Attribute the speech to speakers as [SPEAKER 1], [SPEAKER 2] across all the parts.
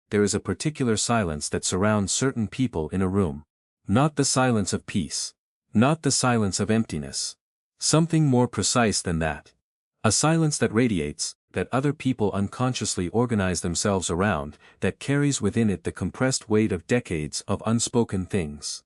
[SPEAKER 1] there is a particular silence that surrounds certain people in a room. Not the silence of peace. Not the silence of emptiness. Something more precise than that. A silence that radiates, that other people unconsciously organize themselves around, that carries within it the compressed weight of decades of unspoken things.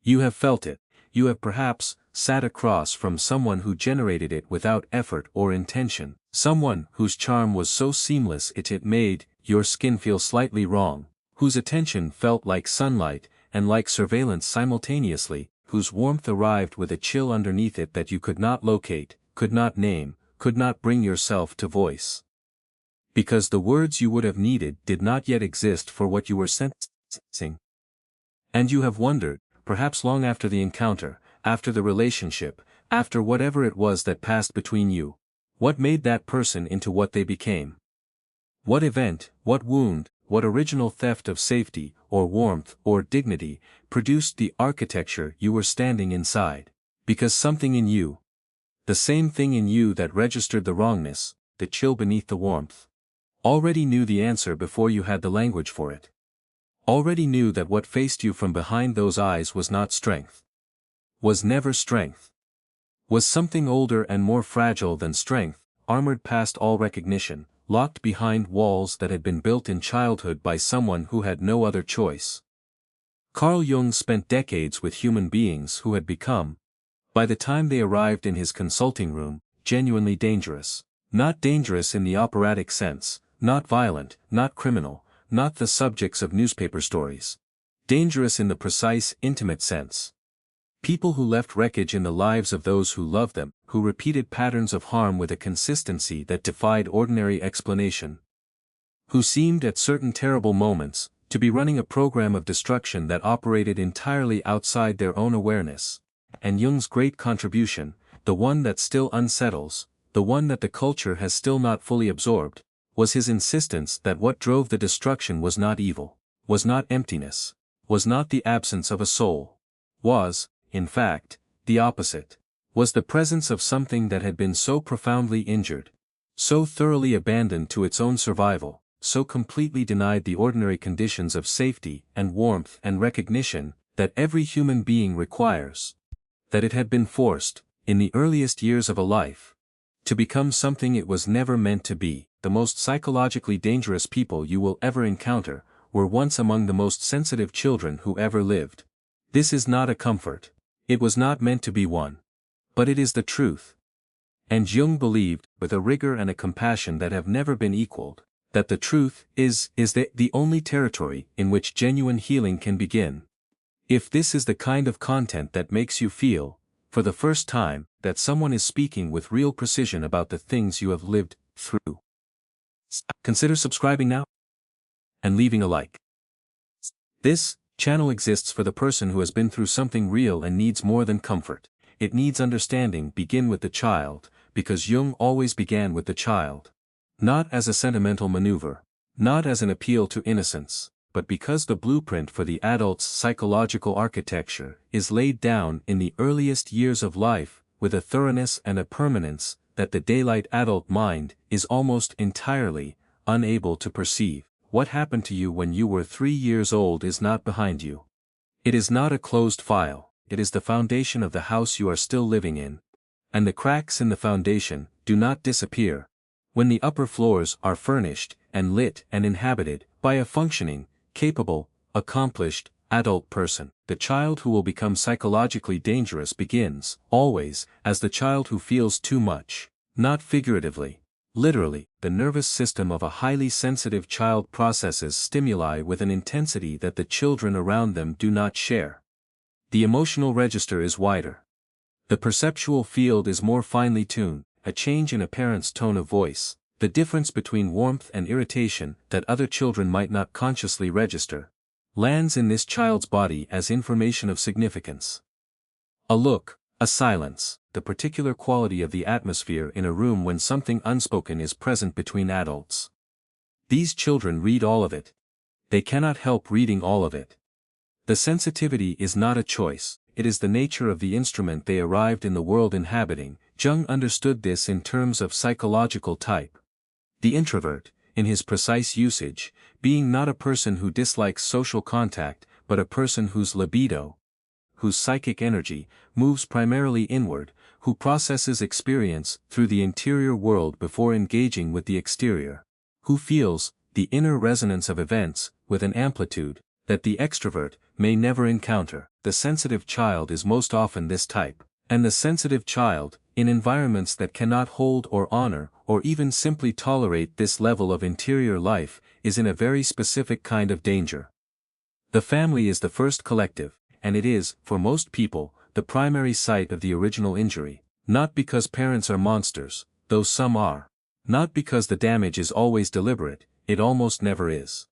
[SPEAKER 1] You have felt it. You have perhaps sat across from someone who generated it without effort or intention, someone whose charm was so seamless it made your skin feel slightly wrong, whose attention felt like sunlight and like surveillance simultaneously, whose warmth arrived with a chill underneath it that you could not locate, could not name, could not bring yourself to voice. Because the words you would have needed did not yet exist for what you were sensing. And you have wondered, perhaps long after the encounter, after the relationship, after whatever it was that passed between you, what made that person into what they became? What event, what wound, what original theft of safety, or warmth, or dignity, produced the architecture you were standing inside? Because something in you, the same thing in you that registered the wrongness, the chill beneath the warmth, already knew the answer before you had the language for it. Already knew that what faced you from behind those eyes was not strength. Was never strength. Was something older and more fragile than strength, armored past all recognition, locked behind walls that had been built in childhood by someone who had no other choice. Carl Jung spent decades with human beings who had become, by the time they arrived in his consulting room, genuinely dangerous. Not dangerous in the operatic sense, not violent, not criminal, not the subjects of newspaper stories. Dangerous in the precise, intimate sense. People who left wreckage in the lives of those who loved them, who repeated patterns of harm with a consistency that defied ordinary explanation. Who seemed at certain terrible moments, to be running a program of destruction that operated entirely outside their own awareness. And Jung's great contribution, the one that still unsettles, the one that the culture has still not fully absorbed, was his insistence that what drove the destruction was not evil, was not emptiness, was not the absence of a soul, was, in fact, the opposite, was the presence of something that had been so profoundly injured, so thoroughly abandoned to its own survival, so completely denied the ordinary conditions of safety and warmth and recognition that every human being requires, that it had been forced, in the earliest years of a life, to become something it was never meant to be. The most psychologically dangerous people you will ever encounter were once among the most sensitive children who ever lived. This is not a comfort. It was not meant to be one. But it is the truth. And Jung believed, with a rigor and a compassion that have never been equaled, that the truth is the only territory in which genuine healing can begin. If this is the kind of content that makes you feel, for the first time, that someone is speaking with real precision about the things you have lived through, consider subscribing now and leaving a like. This channel exists for the person who has been through something real and needs more than comfort. It needs understanding. Begin with the child, because Jung always began with the child. Not as a sentimental maneuver, not as an appeal to innocence, but because the blueprint for the adult's psychological architecture is laid down in the earliest years of life, with a thoroughness and a permanence that the daylight adult mind is almost entirely unable to perceive. What happened to you when you were 3 years old is not behind you. It is not a closed file, it is the foundation of the house you are still living in. And the cracks in the foundation do not disappear when the upper floors are furnished and lit and inhabited by a functioning, capable, accomplished, adult person. The child who will become psychologically dangerous begins, always, as the child who feels too much, not figuratively. Literally, the nervous system of a highly sensitive child processes stimuli with an intensity that the children around them do not share. The emotional register is wider. The perceptual field is more finely tuned. A change in a parent's tone of voice, the difference between warmth and irritation that other children might not consciously register, lands in this child's body as information of significance. A look, a silence, the particular quality of the atmosphere in a room when something unspoken is present between adults. These children read all of it. They cannot help reading all of it. The sensitivity is not a choice, it is the nature of the instrument they arrived in the world inhabiting. Jung understood this in terms of psychological type. The introvert, in his precise usage, being not a person who dislikes social contact, but a person whose libido, whose psychic energy, moves primarily inward, who processes experience through the interior world before engaging with the exterior, who feels the inner resonance of events with an amplitude that the extrovert may never encounter. The sensitive child is most often this type, and the sensitive child, in environments that cannot hold or honor or even simply tolerate this level of interior life, is in a very specific kind of danger. The family is the first collective, and it is, for most people, the primary site of the original injury, not because parents are monsters, though some are. Not because the damage is always deliberate, it almost never is.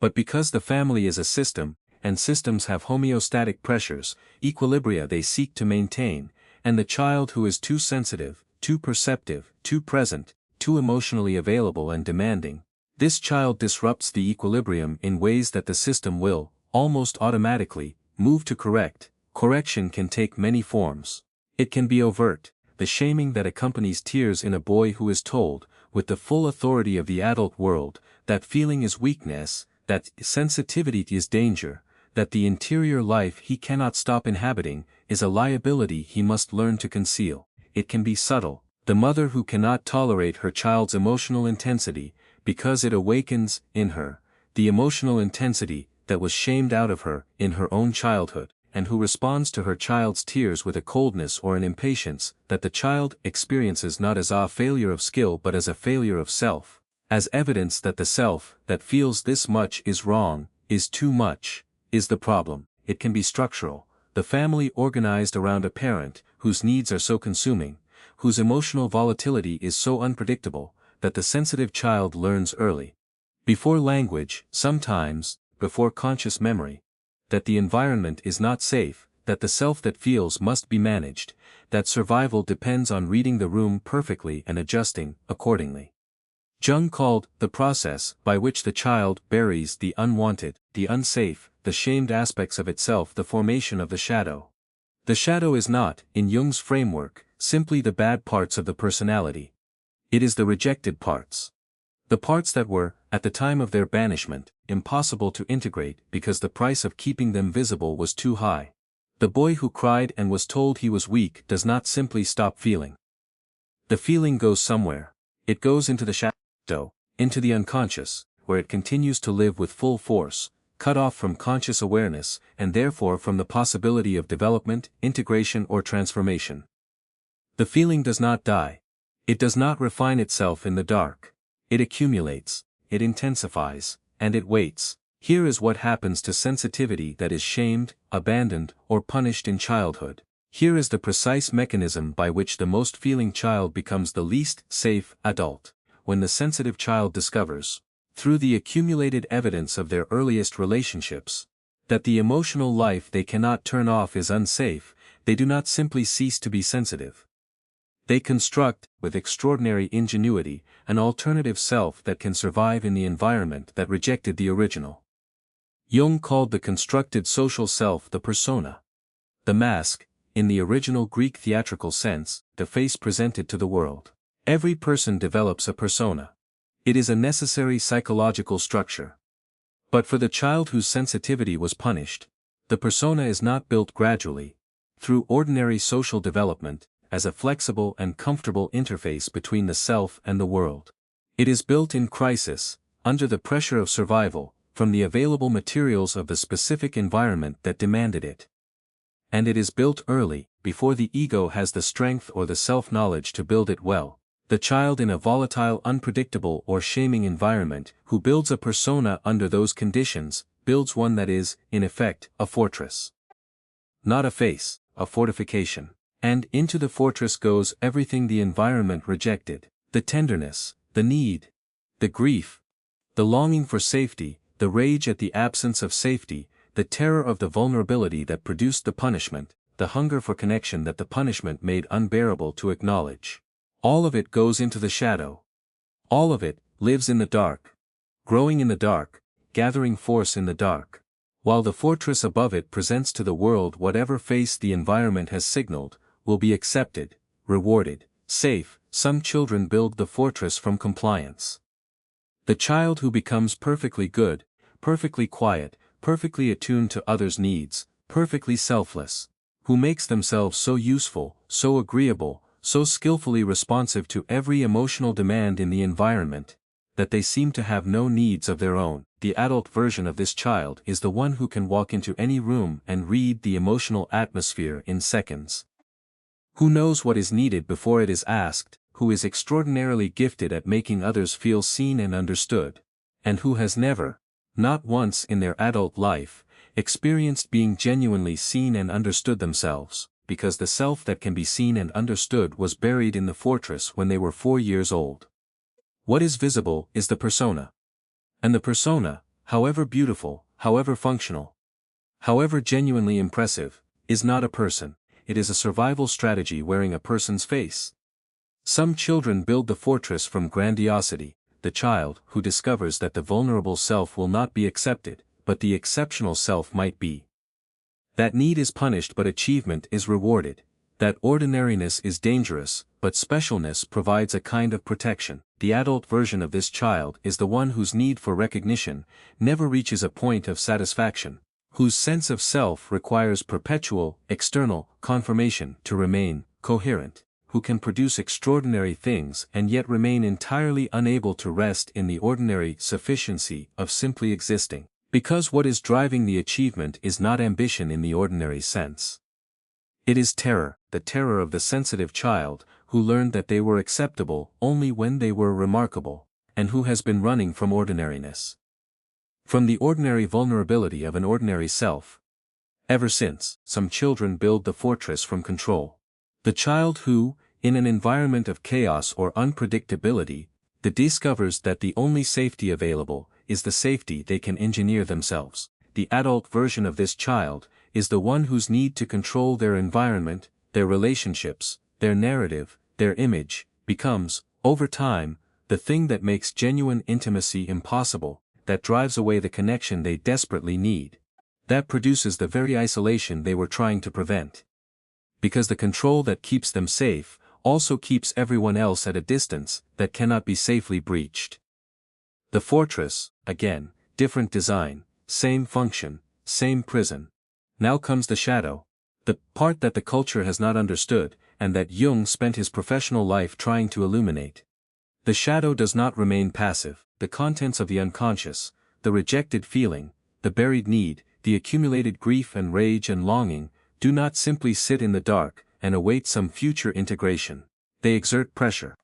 [SPEAKER 1] But because the family is a system, and systems have homeostatic pressures, equilibria they seek to maintain, and the child who is too sensitive, too perceptive, too present, too emotionally available and demanding, this child disrupts the equilibrium in ways that the system will, almost automatically, move to correct. Correction can take many forms. It can be overt, the shaming that accompanies tears in a boy who is told, with the full authority of the adult world, that feeling is weakness, that sensitivity is danger, that the interior life he cannot stop inhabiting is a liability he must learn to conceal. It can be subtle, the mother who cannot tolerate her child's emotional intensity, because it awakens, in her, the emotional intensity that was shamed out of her in her own childhood, and who responds to her child's tears with a coldness or an impatience that the child experiences not as a failure of skill but as a failure of self, as evidence that the self that feels this much is wrong, is too much, is the problem. It can be structural, the family organized around a parent whose needs are so consuming, whose emotional volatility is so unpredictable, that the sensitive child learns early, before language, sometimes, before conscious memory, that the environment is not safe, that the self that feels must be managed, that survival depends on reading the room perfectly and adjusting accordingly. Jung called the process by which the child buries the unwanted, the unsafe, the shamed aspects of itself the formation of the shadow. The shadow is not, in Jung's framework, simply the bad parts of the personality. It is the rejected parts. The parts that were, at the time of their banishment, impossible to integrate because the price of keeping them visible was too high. The boy who cried and was told he was weak does not simply stop feeling. The feeling goes somewhere. It goes into the shadow, into the unconscious, where it continues to live with full force, cut off from conscious awareness, and therefore from the possibility of development, integration or transformation. The feeling does not die. It does not refine itself in the dark. It accumulates, it intensifies, and it waits. Here is what happens to sensitivity that is shamed, abandoned, or punished in childhood. Here is the precise mechanism by which the most feeling child becomes the least safe adult. When the sensitive child discovers, through the accumulated evidence of their earliest relationships, that the emotional life they cannot turn off is unsafe, they do not simply cease to be sensitive. They construct, with extraordinary ingenuity, an alternative self that can survive in the environment that rejected the original. Jung called the constructed social self the persona. The mask, in the original Greek theatrical sense, the face presented to the world. Every person develops a persona. It is a necessary psychological structure. But for the child whose sensitivity was punished, the persona is not built gradually, through ordinary social development, as a flexible and comfortable interface between the self and the world. It is built in crisis, under the pressure of survival, from the available materials of the specific environment that demanded it. And it is built early, before the ego has the strength or the self-knowledge to build it well. The child in a volatile, unpredictable or shaming environment, who builds a persona under those conditions, builds one that is, in effect, a fortress. Not a face, a fortification. And into the fortress goes everything the environment rejected, the tenderness, the need, the grief, the longing for safety, the rage at the absence of safety, the terror of the vulnerability that produced the punishment, the hunger for connection that the punishment made unbearable to acknowledge. All of it goes into the shadow. All of it lives in the dark, growing in the dark, gathering force in the dark. While the fortress above it presents to the world whatever face the environment has signaled, will be accepted, rewarded, safe, some children build the fortress from compliance. The child who becomes perfectly good, perfectly quiet, perfectly attuned to others' needs, perfectly selfless, who makes themselves so useful, so agreeable, so skillfully responsive to every emotional demand in the environment, that they seem to have no needs of their own. The adult version of this child is the one who can walk into any room and read the emotional atmosphere in seconds. Who knows what is needed before it is asked, who is extraordinarily gifted at making others feel seen and understood, and who has never, not once in their adult life, experienced being genuinely seen and understood themselves, because the self that can be seen and understood was buried in the fortress when they were 4 years old. What is visible is the persona. And the persona, however beautiful, however functional, however genuinely impressive, is not a person, it is a survival strategy wearing a person's face. Some children build the fortress from grandiosity, the child who discovers that the vulnerable self will not be accepted, but the exceptional self might be. That need is punished but achievement is rewarded, that ordinariness is dangerous, but specialness provides a kind of protection. The adult version of this child is the one whose need for recognition never reaches a point of satisfaction, whose sense of self requires perpetual, external, confirmation to remain coherent, who can produce extraordinary things and yet remain entirely unable to rest in the ordinary sufficiency of simply existing, because what is driving the achievement is not ambition in the ordinary sense. It is terror, the terror of the sensitive child, who learned that they were acceptable only when they were remarkable, and who has been running from ordinariness. From the ordinary vulnerability of an ordinary self. Ever since, some children build the fortress from control. The child who, in an environment of chaos or unpredictability, discovers that the only safety available is the safety they can engineer themselves. The adult version of this child is the one whose need to control their environment, their relationships, their narrative, their image, becomes, over time, the thing that makes genuine intimacy impossible, that drives away the connection they desperately need, that produces the very isolation they were trying to prevent. Because the control that keeps them safe also keeps everyone else at a distance that cannot be safely breached. The fortress, again, different design, same function, same prison. Now comes the shadow, the part that the culture has not understood, and that Jung spent his professional life trying to illuminate. The shadow does not remain passive. The contents of the unconscious, the rejected feeling, the buried need, the accumulated grief and rage and longing, do not simply sit in the dark and await some future integration. They exert pressure.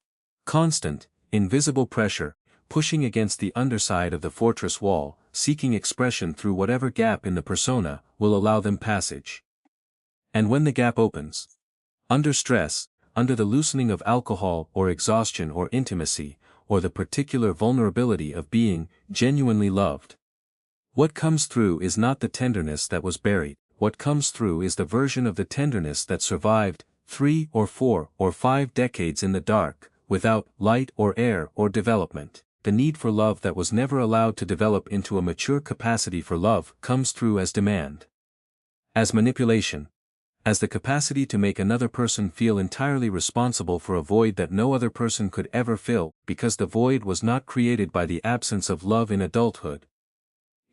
[SPEAKER 1] Constant, invisible pressure, pushing against the underside of the fortress wall, seeking expression through whatever gap in the persona will allow them passage. And when the gap opens, under stress, under the loosening of alcohol or exhaustion or intimacy, or the particular vulnerability of being genuinely loved, what comes through is not the tenderness that was buried, what comes through is the version of the tenderness that survived 3 or 4 or 5 decades in the dark, without light or air or development. The need for love that was never allowed to develop into a mature capacity for love comes through as demand, as manipulation, as the capacity to make another person feel entirely responsible for a void that no other person could ever fill, because the void was not created by the absence of love in adulthood.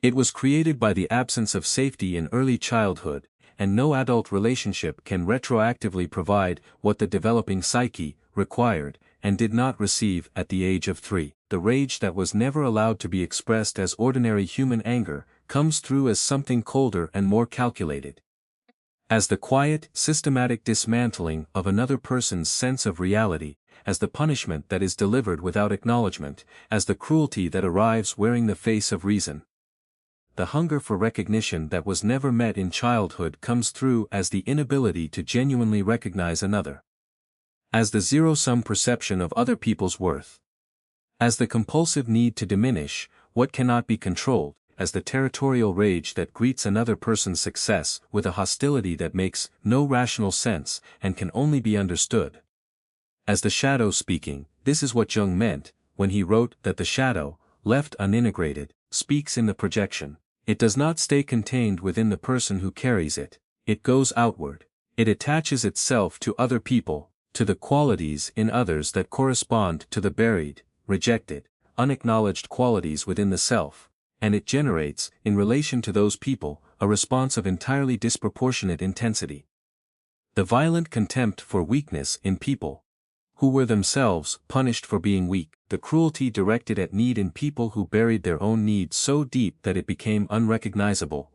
[SPEAKER 1] It was created by the absence of safety in early childhood, and no adult relationship can retroactively provide what the developing psyche required and did not receive at the age of 3. The rage that was never allowed to be expressed as ordinary human anger comes through as something colder and more calculated. As the quiet, systematic dismantling of another person's sense of reality, as the punishment that is delivered without acknowledgement, as the cruelty that arrives wearing the face of reason. The hunger for recognition that was never met in childhood comes through as the inability to genuinely recognize another. As the zero-sum perception of other people's worth. As the compulsive need to diminish what cannot be controlled, as the territorial rage that greets another person's success with a hostility that makes no rational sense and can only be understood. As the shadow speaking, this is what Jung meant when he wrote that the shadow, left unintegrated, speaks in the projection. It does not stay contained within the person who carries it, it goes outward. It attaches itself to other people, to the qualities in others that correspond to the buried, rejected, unacknowledged qualities within the self, and it generates, in relation to those people, a response of entirely disproportionate intensity. The violent contempt for weakness in people who were themselves punished for being weak, the cruelty directed at need in people who buried their own needs so deep that it became unrecognizable,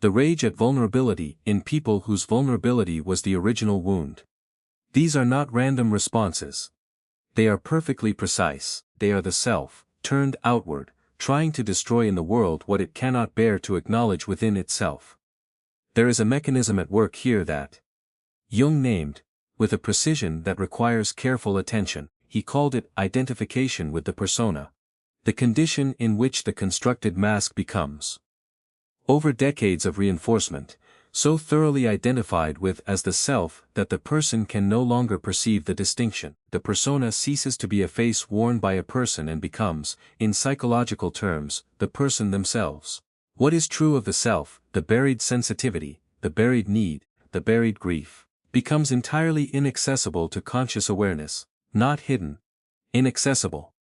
[SPEAKER 1] the rage at vulnerability in people whose vulnerability was the original wound. These are not random responses. They are perfectly precise. They are the self, turned outward, trying to destroy in the world what it cannot bear to acknowledge within itself. There is a mechanism at work here that Jung named, with a precision that requires careful attention. He called it identification with the persona, the condition in which the constructed mask becomes, over decades of reinforcement, so thoroughly identified with as the self that the person can no longer perceive the distinction. The persona ceases to be a face worn by a person and becomes, in psychological terms, the person themselves. What is true of the self, the buried sensitivity, the buried need, the buried grief, becomes entirely inaccessible to conscious awareness, not hidden, inaccessible.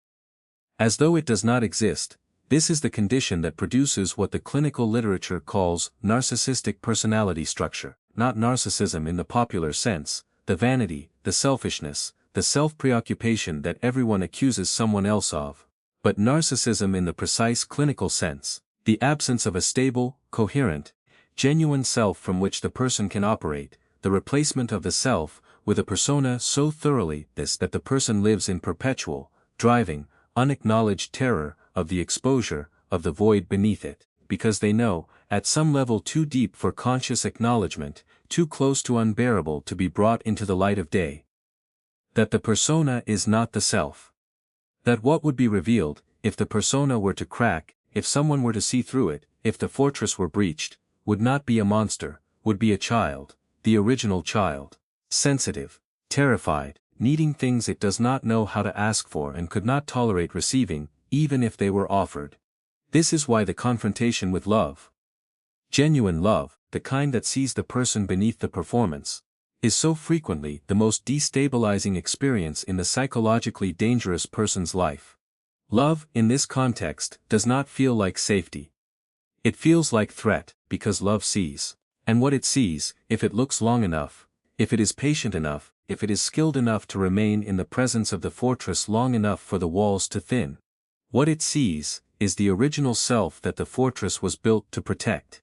[SPEAKER 1] As though it does not exist, this is the condition that produces what the clinical literature calls narcissistic personality structure, not narcissism in the popular sense, the vanity, the selfishness, the self-preoccupation that everyone accuses someone else of, but narcissism in the precise clinical sense, the absence of a stable, coherent, genuine self from which the person can operate, the replacement of the self with a persona so thoroughly that the person lives in perpetual, driving, unacknowledged terror of the exposure of the void beneath it, because they know, at some level too deep for conscious acknowledgement, too close to unbearable to be brought into the light of day, that the persona is not the self. That what would be revealed, if the persona were to crack, if someone were to see through it, if the fortress were breached, would not be a monster, would be a child, the original child, sensitive, terrified, needing things it does not know how to ask for and could not tolerate receiving, even if they were offered. This is why the confrontation with love, genuine love, the kind that sees the person beneath the performance, is so frequently the most destabilizing experience in the psychologically dangerous person's life. Love, in this context, does not feel like safety. It feels like threat, because love sees. And what it sees, if it looks long enough, if it is patient enough, if it is skilled enough to remain in the presence of the fortress long enough for the walls to thin, what it sees, is the original self that the fortress was built to protect.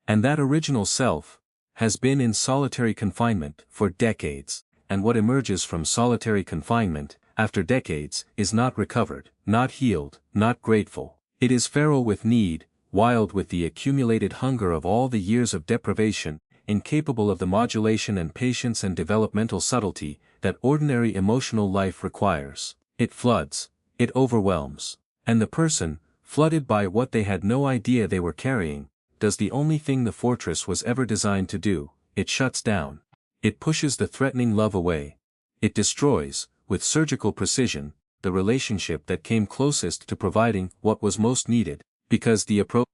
[SPEAKER 1] And that original self has been in solitary confinement for decades, and what emerges from solitary confinement, after decades, is not recovered, not healed, not grateful. It is feral with need, wild with the accumulated hunger of all the years of deprivation, incapable of the modulation and patience and developmental subtlety that ordinary emotional life requires. It floods, it overwhelms. And the person, flooded by what they had no idea they were carrying, does the only thing the fortress was ever designed to do: it shuts down. It pushes the threatening love away. It destroys, with surgical precision, the relationship that came closest to providing what was most needed, because the approach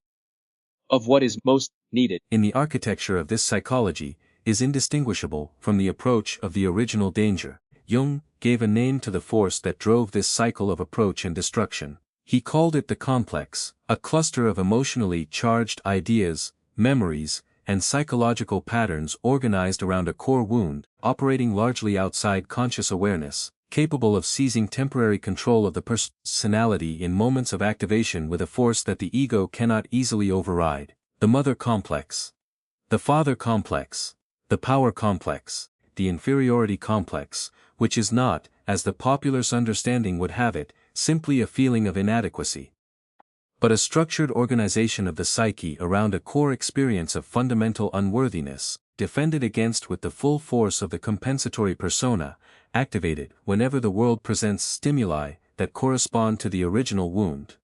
[SPEAKER 1] of what is most needed in the architecture of this psychology is indistinguishable from the approach of the original danger. Jung gave a name to the force that drove this cycle of approach and destruction. He called it the complex, a cluster of emotionally charged ideas, memories, and psychological patterns organized around a core wound, operating largely outside conscious awareness, capable of seizing temporary control of the personality in moments of activation with a force that the ego cannot easily override. The mother complex, the father complex, the power complex, the inferiority complex, which is not, as the popular understanding would have it, simply a feeling of inadequacy, but a structured organization of the psyche around a core experience of fundamental unworthiness, defended against with the full force of the compensatory persona, activated whenever the world presents stimuli that correspond to the original wound.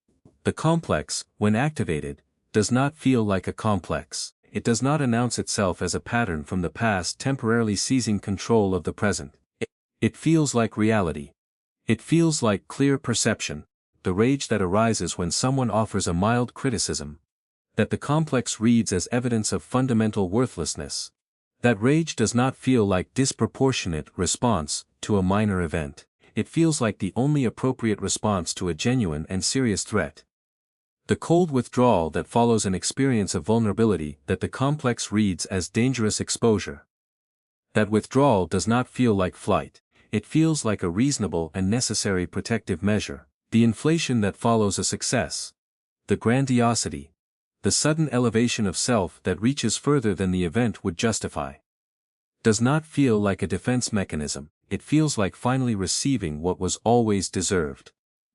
[SPEAKER 1] The complex, when activated, does not feel like a complex. It does not announce itself as a pattern from the past temporarily seizing control of the present. It feels like reality. It feels like clear perception, the rage that arises when someone offers a mild criticism, that the complex reads as evidence of fundamental worthlessness. That rage does not feel like disproportionate response to a minor event. it feels like the only appropriate response to a genuine and serious threat. The cold withdrawal that follows an experience of vulnerability that the complex reads as dangerous exposure. That withdrawal does not feel like flight, it feels like a reasonable and necessary protective measure. The inflation that follows a success. The grandiosity. The sudden elevation of self that reaches further than the event would justify. Does not feel like a defense mechanism, it feels like finally receiving what was always deserved.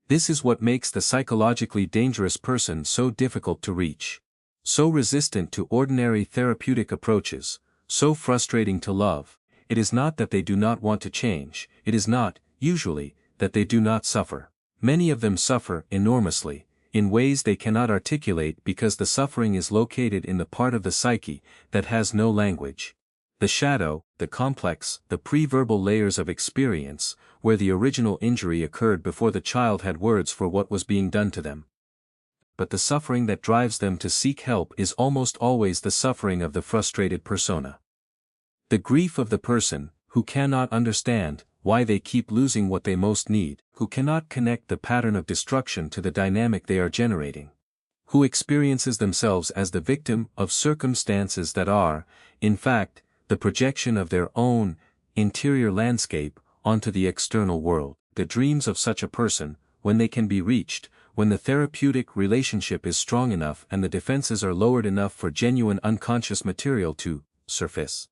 [SPEAKER 1] This is what makes the psychologically dangerous person so difficult to reach. So resistant to ordinary therapeutic approaches, so frustrating to love. It is not that they do not want to change, it is not, usually, that they do not suffer. Many of them suffer enormously, in ways they cannot articulate because the suffering is located in the part of the psyche that has no language. The shadow, the complex, the pre-verbal layers of experience, where the original injury occurred before the child had words for what was being done to them. But the suffering that drives them to seek help is almost always the suffering of the frustrated persona. The grief of the person, who cannot understand why they keep losing what they most need, who cannot connect the pattern of destruction to the dynamic they are generating, who experiences themselves as the victim of circumstances that are, in fact, the projection of their own interior landscape onto the external world. The dreams of such a person, when they can be reached, when the therapeutic relationship is strong enough and the defenses are lowered enough for genuine unconscious material to surface.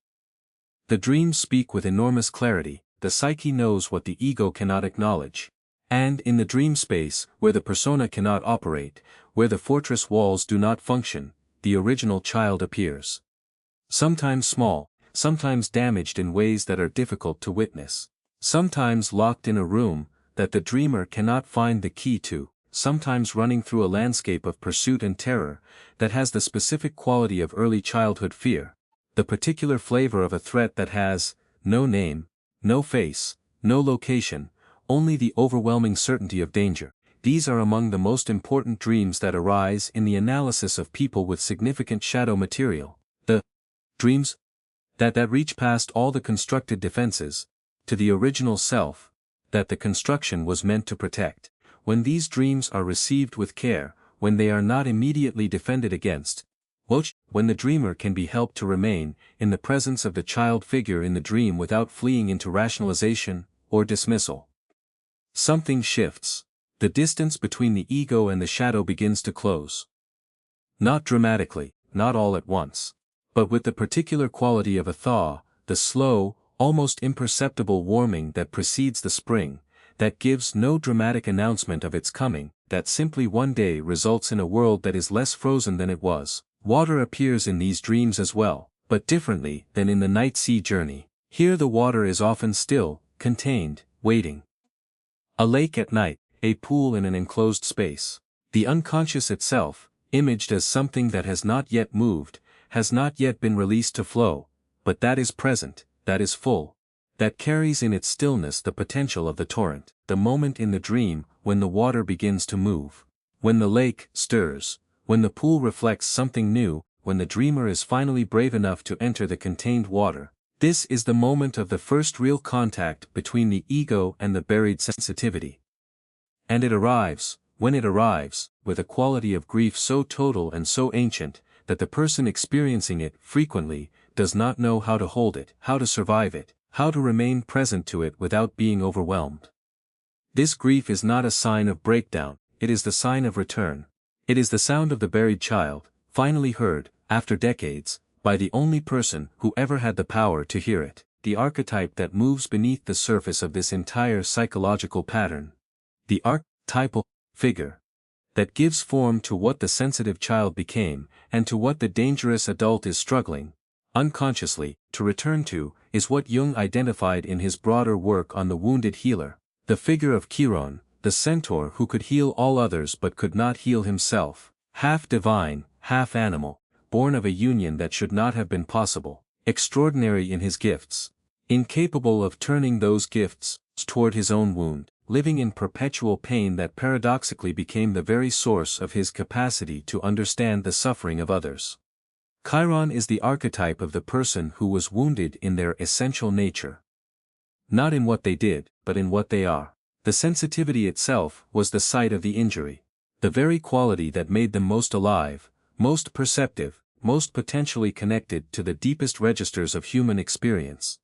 [SPEAKER 1] The dreams speak with enormous clarity. The psyche knows what the ego cannot acknowledge. And in the dream space, where the persona cannot operate, where the fortress walls do not function, the original child appears. Sometimes small, sometimes damaged in ways that are difficult to witness. Sometimes locked in a room that the dreamer cannot find the key to, sometimes running through a landscape of pursuit and terror that has the specific quality of early childhood fear, the particular flavor of a threat that has no name, no face, no location, only the overwhelming certainty of danger. These are among the most important dreams that arise in the analysis of people with significant shadow material. The dreams that reach past all the constructed defenses, to the original self, that the construction was meant to protect. When these dreams are received with care, when they are not immediately defended against, when the dreamer can be helped to remain in the presence of the child figure in the dream without fleeing into rationalization or dismissal. Something shifts. The distance between the ego and the shadow begins to close. Not dramatically, not all at once, but with the particular quality of a thaw, the slow, almost imperceptible warming that precedes the spring, that gives no dramatic announcement of its coming, that simply one day results in a world that is less frozen than it was. Water appears in these dreams as well, but differently than in the night sea journey. Here the water is often still, contained, waiting. A lake at night, a pool in an enclosed space. The unconscious itself, imaged as something that has not yet moved, has not yet been released to flow, but that is present, that is full, that carries in its stillness the potential of the torrent, the moment in the dream when the water begins to move, when the lake stirs, when the pool reflects something new, when the dreamer is finally brave enough to enter the contained water. This is the moment of the first real contact between the ego and the buried sensitivity. And it arrives, when it arrives, with a quality of grief so total and so ancient, that the person experiencing it frequently does not know how to hold it, how to survive it, how to remain present to it without being overwhelmed. This grief is not a sign of breakdown, it is the sign of return. It is the sound of the buried child, finally heard, after decades, by the only person who ever had the power to hear it, the archetype that moves beneath the surface of this entire psychological pattern. The archetypal figure that gives form to what the sensitive child became, and to what the dangerous adult is struggling, unconsciously, to return to, is what Jung identified in his broader work on the wounded healer. The figure of Chiron, the centaur who could heal all others but could not heal himself, half divine, half animal, born of a union that should not have been possible, extraordinary in his gifts, incapable of turning those gifts toward his own wound, living in perpetual pain that paradoxically became the very source of his capacity to understand the suffering of others. Chiron is the archetype of the person who was wounded in their essential nature. Not in what they did, but in what they are. The sensitivity itself was the site of the injury. The very quality that made them most alive, most perceptive, most potentially connected to the deepest registers of human experience.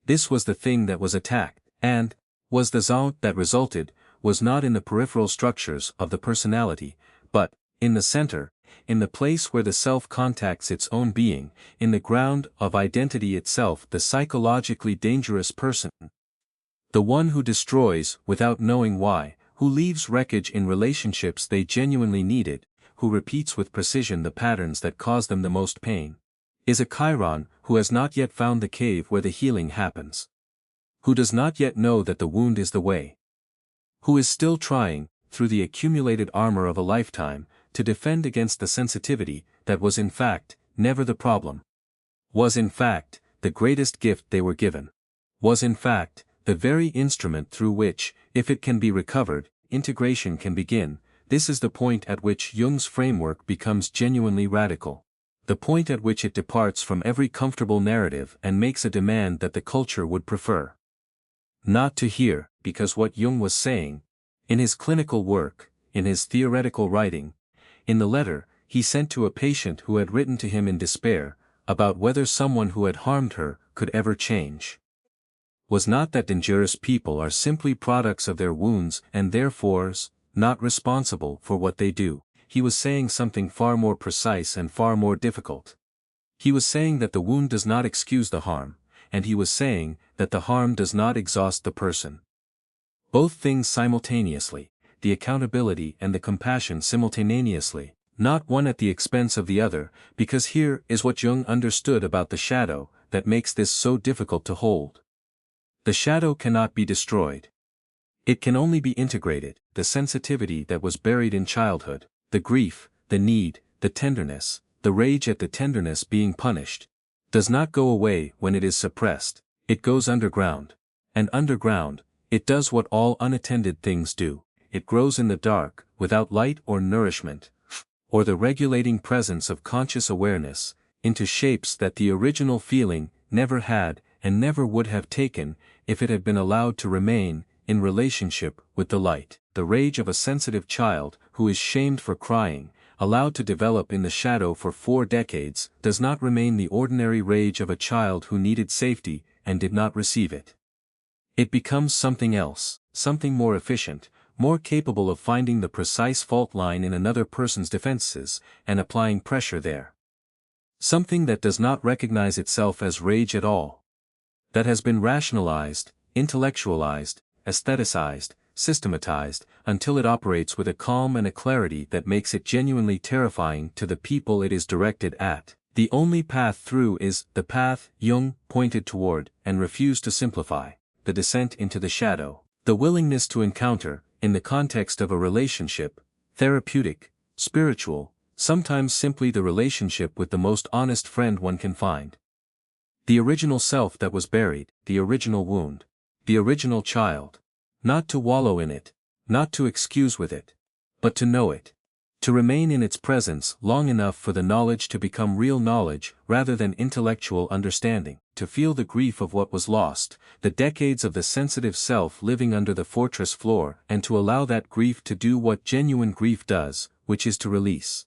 [SPEAKER 1] This was the thing that was attacked, and was the result that resulted, was not in the peripheral structures of the personality, but in the center, in the place where the self contacts its own being, in the ground of identity itself, the psychologically dangerous person. The one who destroys without knowing why, who leaves wreckage in relationships they genuinely needed, who repeats with precision the patterns that cause them the most pain, is a Chiron who has not yet found the cave where the healing happens. Who does not yet know that the wound is the way. Who is still trying, through the accumulated armor of a lifetime, to defend against the sensitivity that was in fact never the problem. Was in fact the greatest gift they were given. Was in fact the very instrument through which, if it can be recovered, integration can begin. This is the point at which Jung's framework becomes genuinely radical. The point at which it departs from every comfortable narrative and makes a demand that the culture would prefer not to hear, because what Jung was saying, in his clinical work, in his theoretical writing, in the letter he sent to a patient who had written to him in despair, about whether someone who had harmed her could ever change, was not that dangerous people are simply products of their wounds and therefore not responsible for what they do. He was saying something far more precise and far more difficult. He was saying that the wound does not excuse the harm, and he was saying that the harm does not exhaust the person. Both things simultaneously, the accountability and the compassion simultaneously, not one at the expense of the other, because here is what Jung understood about the shadow that makes this so difficult to hold. The shadow cannot be destroyed. It can only be integrated. The sensitivity that was buried in childhood, the grief, the need, the tenderness, the rage at the tenderness being punished, does not go away when it is suppressed. It goes underground. And underground, it does what all unattended things do. It grows in the dark, without light or nourishment, or the regulating presence of conscious awareness, into shapes that the original feeling never had and never would have taken if it had been allowed to remain in relationship with the light. The rage of a sensitive child who is shamed for crying, allowed to develop in the shadow for 4 decades, does not remain the ordinary rage of a child who needed safety and did not receive it. It becomes something else, something more efficient, more capable of finding the precise fault line in another person's defenses and applying pressure there. Something that does not recognize itself as rage at all. That has been rationalized, intellectualized, aestheticized, systematized, until it operates with a calm and a clarity that makes it genuinely terrifying to the people it is directed at. The only path through is the path Jung pointed toward and refused to simplify, the descent into the shadow, the willingness to encounter, in the context of a relationship, therapeutic, spiritual, sometimes simply the relationship with the most honest friend one can find. The original self that was buried, the original wound, the original child. Not to wallow in it, not to excuse with it, but to know it. To remain in its presence long enough for the knowledge to become real knowledge rather than intellectual understanding, to feel the grief of what was lost, the decades of the sensitive self living under the fortress floor, and to allow that grief to do what genuine grief does, which is to release.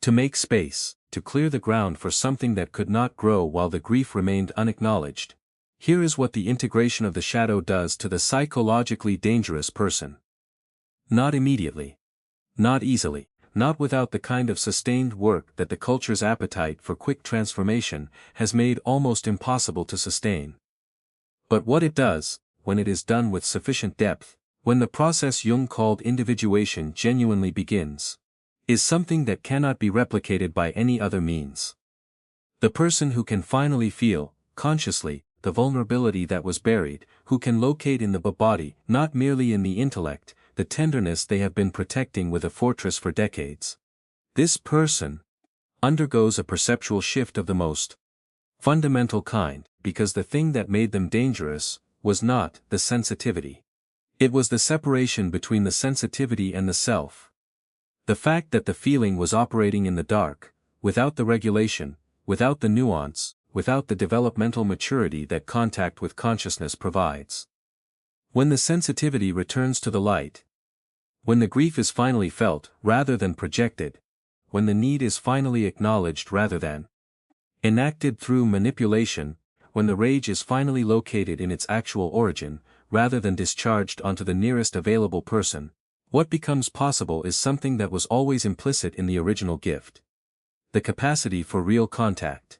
[SPEAKER 1] To make space, to clear the ground for something that could not grow while the grief remained unacknowledged. Here is what the integration of the shadow does to the psychologically dangerous person. Not immediately. Not easily, not without the kind of sustained work that the culture's appetite for quick transformation has made almost impossible to sustain. But what it does, when it is done with sufficient depth, when the process Jung called individuation genuinely begins, is something that cannot be replicated by any other means. The person who can finally feel, consciously, the vulnerability that was buried, who can locate in the body, not merely in the intellect, the tenderness they have been protecting with a fortress for decades. This person undergoes a perceptual shift of the most fundamental kind, because the thing that made them dangerous was not the sensitivity. It was the separation between the sensitivity and the self. The fact that the feeling was operating in the dark, without the regulation, without the nuance, without the developmental maturity that contact with consciousness provides. When the sensitivity returns to the light. When the grief is finally felt, rather than projected. When the need is finally acknowledged rather than enacted through manipulation. When the rage is finally located in its actual origin, rather than discharged onto the nearest available person. What becomes possible is something that was always implicit in the original gift. The capacity for real contact.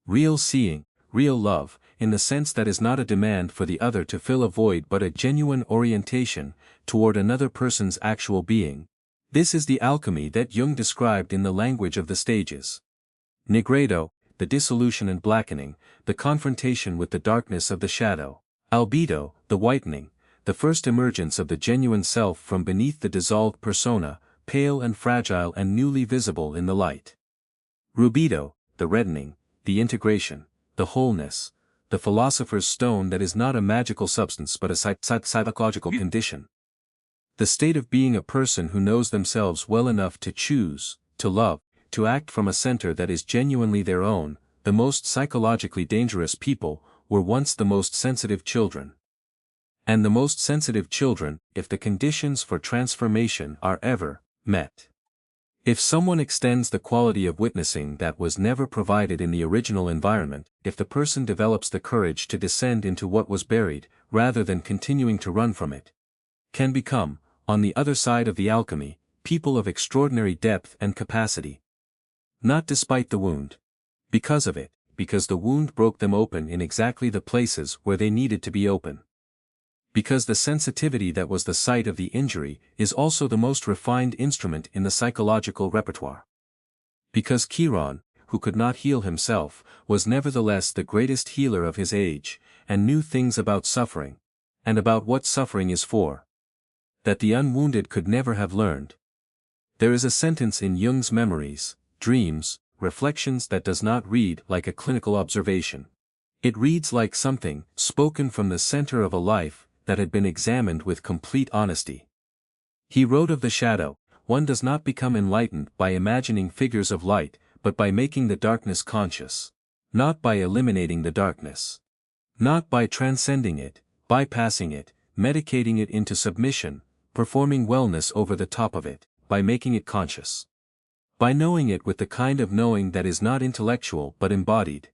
[SPEAKER 1] Real seeing, real love, in the sense that is not a demand for the other to fill a void but a genuine orientation toward another person's actual being. This is the alchemy that Jung described in the language of the stages. Nigredo, the dissolution and blackening, the confrontation with the darkness of the shadow. Albedo, the whitening, the first emergence of the genuine self from beneath the dissolved persona, pale and fragile and newly visible in the light. Rubedo, the reddening, the integration, the wholeness, the philosopher's stone that is not a magical substance but a psychological condition. The state of being a person who knows themselves well enough to choose, to love, to act from a center that is genuinely their own. The most psychologically dangerous people were once the most sensitive children. And the most sensitive children, if the conditions for transformation are ever met. If someone extends the quality of witnessing that was never provided in the original environment, if the person develops the courage to descend into what was buried, rather than continuing to run from it, can become, on the other side of the alchemy, people of extraordinary depth and capacity. Not despite the wound. Because of it, because the wound broke them open in exactly the places where they needed to be open. Because the sensitivity that was the site of the injury is also the most refined instrument in the psychological repertoire. Because Chiron, who could not heal himself, was nevertheless the greatest healer of his age, and knew things about suffering, and about what suffering is for, that the unwounded could never have learned. There is a sentence in Jung's Memories, Dreams, Reflections that does not read like a clinical observation. It reads like something spoken from the center of a life that had been examined with complete honesty. He wrote of the shadow, one does not become enlightened by imagining figures of light, but by making the darkness conscious. Not by eliminating the darkness. Not by transcending it, bypassing it, medicating it into submission, performing wellness over the top of it, by making it conscious. By knowing it with the kind of knowing that is not intellectual but embodied.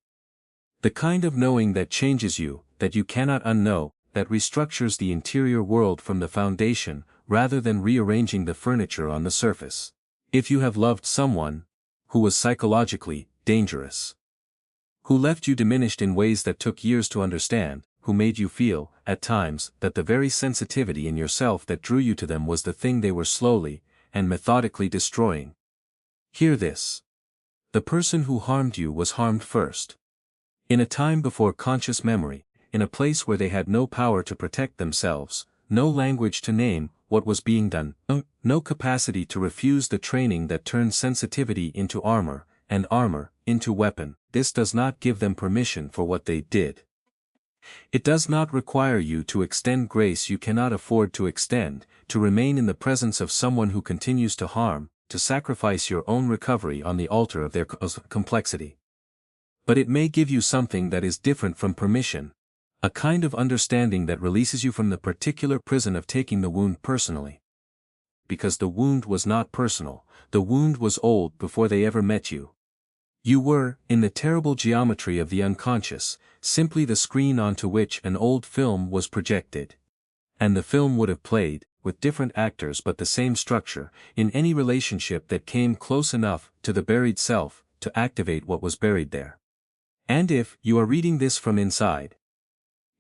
[SPEAKER 1] The kind of knowing that changes you, that you cannot unknow, that restructures the interior world from the foundation, rather than rearranging the furniture on the surface. If you have loved someone who was psychologically dangerous, who left you diminished in ways that took years to understand, who made you feel, at times, that the very sensitivity in yourself that drew you to them was the thing they were slowly and methodically destroying. Hear this. The person who harmed you was harmed first. In a time before conscious memory, in a place where they had no power to protect themselves, no language to name what was being done, no capacity to refuse the training that turned sensitivity into armor, and armor into weapon. This does not give them permission for what they did. It does not require you to extend grace you cannot afford to extend, to remain in the presence of someone who continues to harm, to sacrifice your own recovery on the altar of their complexity. But it may give you something that is different from permission. A kind of understanding that releases you from the particular prison of taking the wound personally. Because the wound was not personal, the wound was old before they ever met you. You were, in the terrible geometry of the unconscious, simply the screen onto which an old film was projected. And the film would have played, with different actors but the same structure, in any relationship that came close enough to the buried self, to activate what was buried there. And if you are reading this from inside,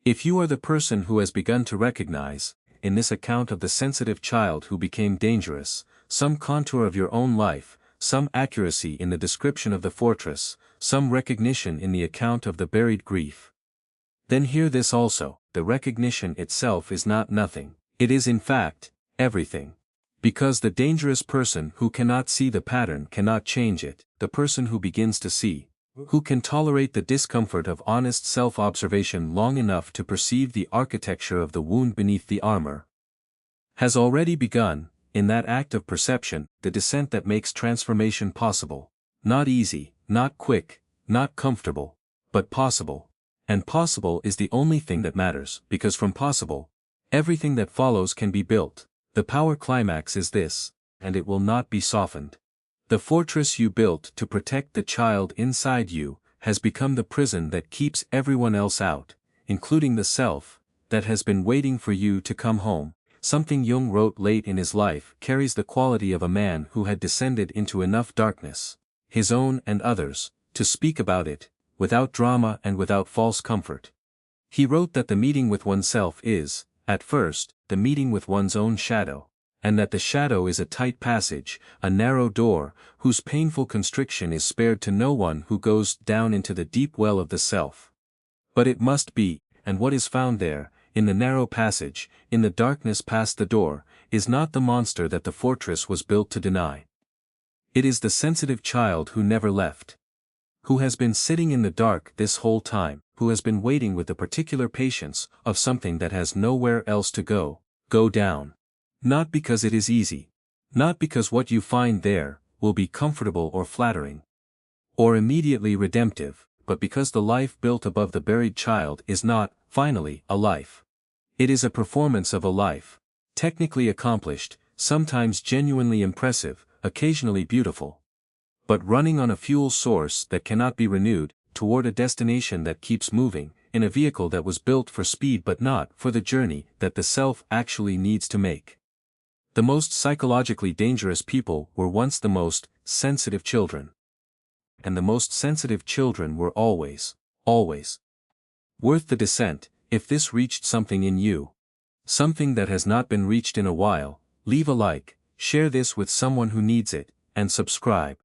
[SPEAKER 1] if you are the person who has begun to recognize, in this account of the sensitive child who became dangerous, some contour of your own life, some accuracy in the description of the fortress, some recognition in the account of the buried grief, then hear this also: the recognition itself is not nothing, it is in fact, everything. Because the dangerous person who cannot see the pattern cannot change it, the person who begins to see, who can tolerate the discomfort of honest self-observation long enough to perceive the architecture of the wound beneath the armor, has already begun, in that act of perception, the descent that makes transformation possible. Not easy, not quick, not comfortable, but possible. And possible is the only thing that matters, because from possible, Everything that follows can be built. The power climax is this, and it will not be softened. The fortress you built to protect the child inside you has become the prison that keeps everyone else out, including the self that has been waiting for you to come home. Something Jung wrote late in his life carries the quality of a man who had descended into enough darkness, his own and others, to speak about it, without drama and without false comfort. He wrote that the meeting with oneself is, at first, the meeting with one's own shadow, and that the shadow is a tight passage, a narrow door, whose painful constriction is spared to no one who goes down into the deep well of the self. But it must be, and what is found there, in the narrow passage, in the darkness past the door, is not the monster that the fortress was built to deny. It is the sensitive child who never left. Who has been sitting in the dark this whole time, who has been waiting with the particular patience of something that has nowhere else to go down. Not because it is easy. Not because what you find there will be comfortable or flattering, or immediately redemptive, but because the life built above the buried child is not, finally, a life. It is a performance of a life. Technically accomplished, sometimes genuinely impressive, occasionally beautiful. But running on a fuel source that cannot be renewed, toward a destination that keeps moving, in a vehicle that was built for speed but not for the journey that the self actually needs to make. The most psychologically dangerous people were once the most sensitive children. And the most sensitive children were always worth the descent. If this reached something in you, something that has not been reached in a while, leave a like, share this with someone who needs it, and subscribe.